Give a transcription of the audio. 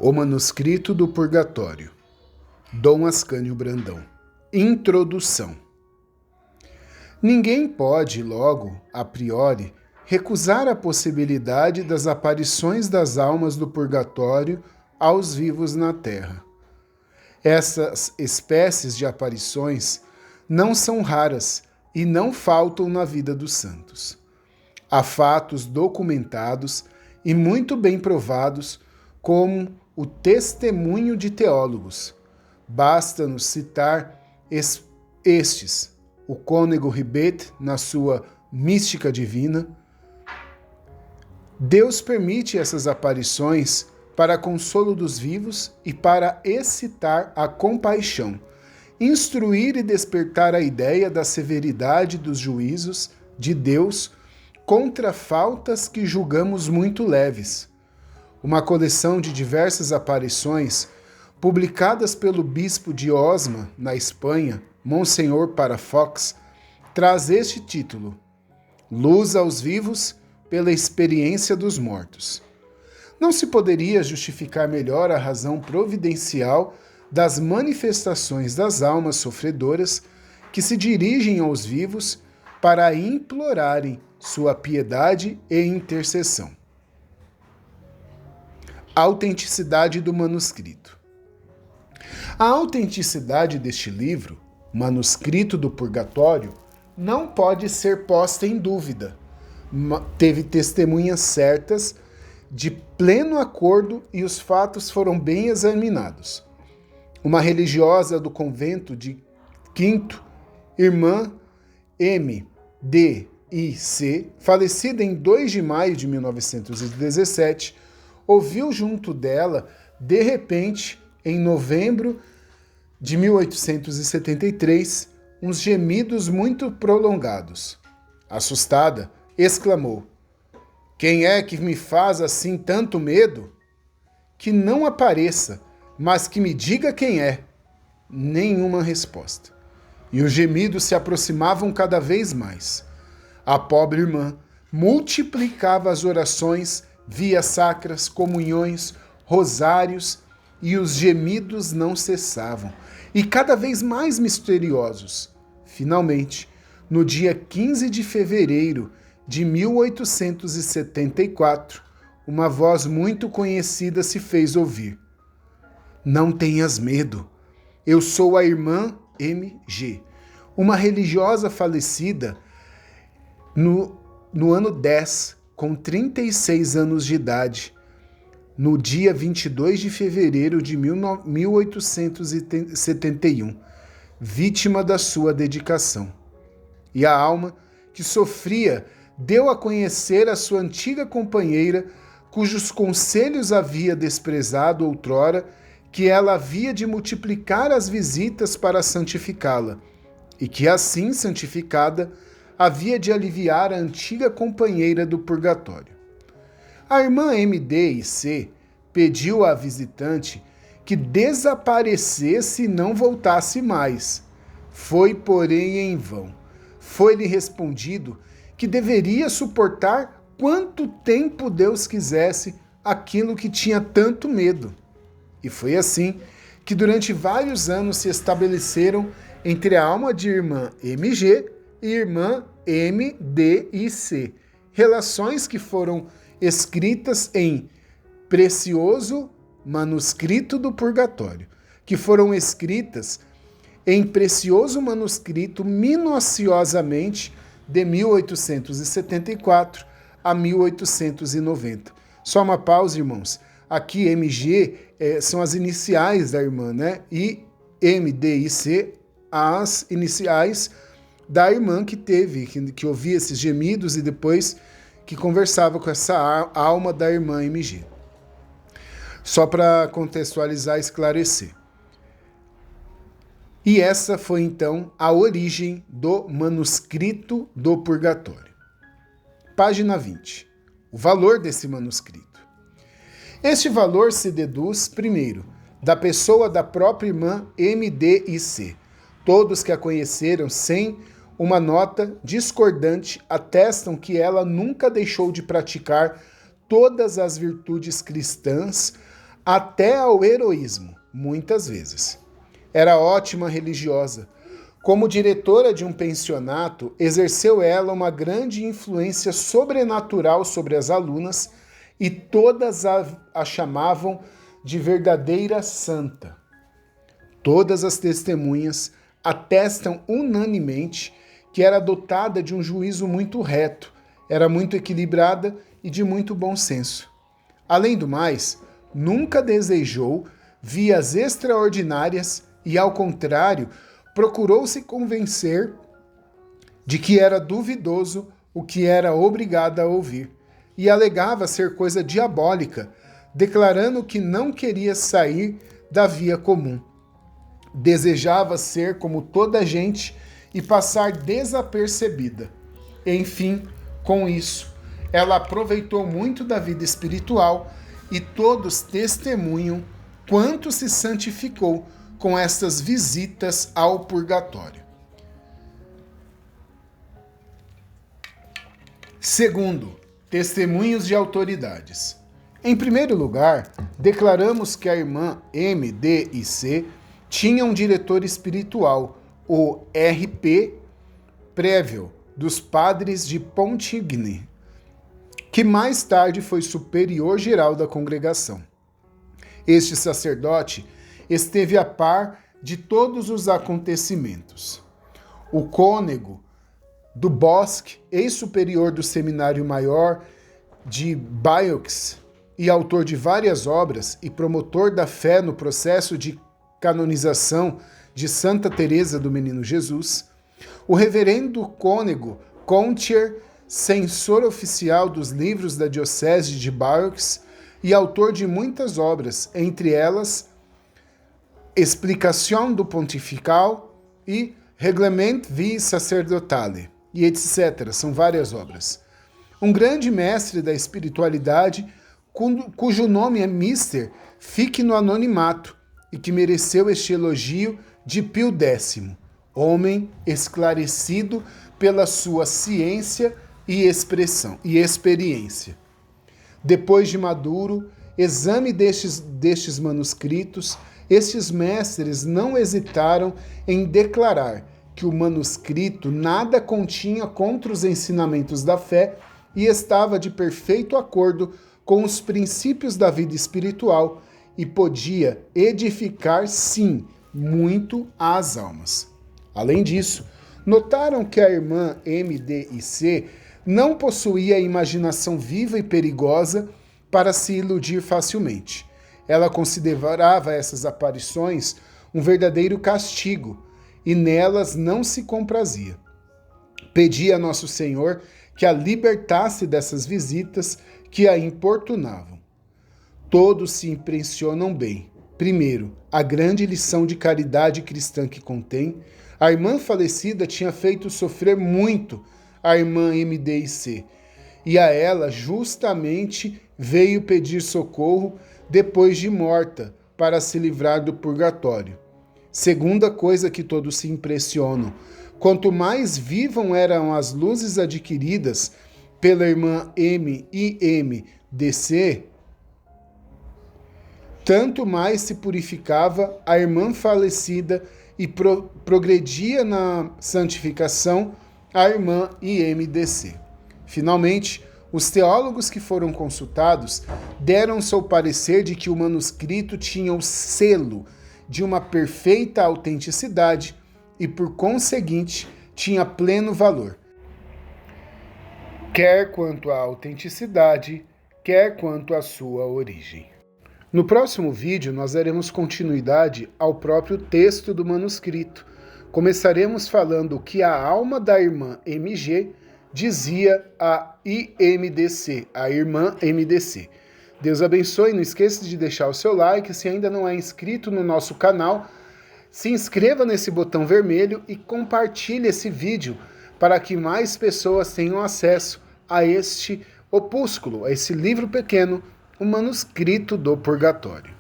O Manuscrito do Purgatório, Dom Ascânio Brandão. Introdução. Ninguém pode, logo, a priori, recusar a possibilidade das aparições das almas do purgatório aos vivos na Terra. Essas espécies de aparições não são raras e não faltam na vida dos santos. Há fatos documentados e muito bem provados como o testemunho de teólogos. Basta-nos citar estes, o cônego Ribet, na sua Mística Divina. Deus permite essas aparições para consolo dos vivos e para excitar a compaixão, instruir e despertar a ideia da severidade dos juízos de Deus contra faltas que julgamos muito leves. Uma coleção de diversas aparições, publicadas pelo bispo de Osma, na Espanha, Monsenhor Palafox, traz este título: Luz aos vivos pela experiência dos mortos. Não se poderia justificar melhor a razão providencial das manifestações das almas sofredoras que se dirigem aos vivos para implorarem sua piedade e intercessão. A autenticidade do manuscrito. A autenticidade deste livro, Manuscrito do Purgatório, não pode ser posta em dúvida. Teve testemunhas certas, de pleno acordo, e os fatos foram bem examinados. Uma religiosa do convento de Quinto, irmã M.D.I.C., falecida em 2 de maio de 1917, ouviu junto dela, de repente, em novembro de 1873, uns gemidos muito prolongados. Assustada, exclamou: "Quem é que me faz assim tanto medo? Que não apareça, mas que me diga quem é." Nenhuma resposta. E os gemidos se aproximavam cada vez mais. A pobre irmã multiplicava as orações, vias sacras, comunhões, rosários, e os gemidos não cessavam, e cada vez mais misteriosos. Finalmente, no dia 15 de fevereiro de 1874, uma voz muito conhecida se fez ouvir: "Não tenhas medo, eu sou a irmã M.G., uma religiosa falecida no ano 10, com 36 anos de idade, no dia 22 de fevereiro de 1871, vítima da sua dedicação. E a alma que sofria deu a conhecer a sua antiga companheira, cujos conselhos havia desprezado outrora, que ela havia de multiplicar as visitas para santificá-la, e que assim santificada havia de aliviar a antiga companheira do purgatório. A irmã M.D.I.C. pediu à visitante que desaparecesse e não voltasse mais. Foi, porém, em vão. Foi-lhe respondido que deveria suportar quanto tempo Deus quisesse aquilo que tinha tanto medo. E foi assim que durante vários anos se estabeleceram entre a alma de irmã M.G. e irmã M.D.I.C., relações que foram escritas em Precioso Manuscrito do Purgatório, que foram escritas em precioso manuscrito minuciosamente de 1874 a 1890. Só uma pausa, irmãos. Aqui MG são as iniciais da irmã, né? E MDIC, as iniciais da irmã que teve, que ouvia esses gemidos e depois que conversava com essa alma da irmã MG. Só para contextualizar e esclarecer. E essa foi então a origem do Manuscrito do Purgatório. Página 20. O valor desse manuscrito. Este valor se deduz, primeiro, da pessoa da própria irmã M.D.I.C. Todos que a conheceram sem uma nota discordante atestam que ela nunca deixou de praticar todas as virtudes cristãs, até ao heroísmo, muitas vezes. Era ótima religiosa. Como diretora de um pensionato, exerceu ela uma grande influência sobrenatural sobre as alunas e todas a chamavam de verdadeira santa. Todas as testemunhas atestam unanimemente que era dotada de um juízo muito reto, era muito equilibrada e de muito bom senso. Além do mais, nunca desejou vias extraordinárias e, ao contrário, procurou se convencer de que era duvidoso o que era obrigada a ouvir, e alegava ser coisa diabólica, declarando que não queria sair da via comum. Desejava ser como toda a gente e passar desapercebida. Enfim, com isso, ela aproveitou muito da vida espiritual e todos testemunham quanto se santificou com estas visitas ao purgatório. Segundo, testemunhos de autoridades. Em primeiro lugar, declaramos que a irmã M, D e C tinham um diretor espiritual, o R.P. Prévio, dos padres de Pontigny, que mais tarde foi superior geral da congregação. Este sacerdote esteve a par de todos os acontecimentos. O cônego do Bosque, ex-superior do Seminário Maior de Bayeux e autor de várias obras e promotor da fé no processo de canonização de Santa Teresa do Menino Jesus, o reverendo cônego Contier, censor oficial dos livros da Diocese de Bayeux e autor de muitas obras, entre elas Explicação do Pontifical e Reglement Vie Sacerdotale, e etc. São várias obras. Um grande mestre da espiritualidade, cujo nome é Mister, fique no anonimato, e que mereceu este elogio de Pio X, homem esclarecido pela sua ciência e experiência. Depois de maduro exame destes manuscritos, estes mestres não hesitaram em declarar que o manuscrito nada continha contra os ensinamentos da fé e estava de perfeito acordo com os princípios da vida espiritual e podia edificar, sim, muito as almas. Além disso, notaram que a irmã M, D e C não possuía imaginação viva e perigosa para se iludir facilmente. Ela considerava essas aparições um verdadeiro castigo e nelas não se comprazia. Pedia a Nosso Senhor que a libertasse dessas visitas que a importunavam. Todos se impressionam bem. Primeiro, a grande lição de caridade cristã que contém. A irmã falecida tinha feito sofrer muito a irmã M, D e C, e a ela justamente veio pedir socorro depois de morta, para se livrar do purgatório. Segunda coisa que todos se impressionam: quanto mais vivam eram as luzes adquiridas pela irmã M e M, D, C, tanto mais se purificava a irmã falecida e progredia na santificação a irmã IMDC. Finalmente, os teólogos que foram consultados deram seu parecer de que o manuscrito tinha o selo de uma perfeita autenticidade e, por conseguinte, tinha pleno valor, quer quanto à autenticidade, quer quanto à sua origem. No próximo vídeo, nós daremos continuidade ao próprio texto do manuscrito. Começaremos falando que a alma da irmã MG dizia a IMDC, a irmã MDC. Deus abençoe, não esqueça de deixar o seu like, se ainda não é inscrito no nosso canal, se inscreva nesse botão vermelho e compartilhe esse vídeo para que mais pessoas tenham acesso a este opúsculo, a esse livro pequeno, o Manuscrito do Purgatório.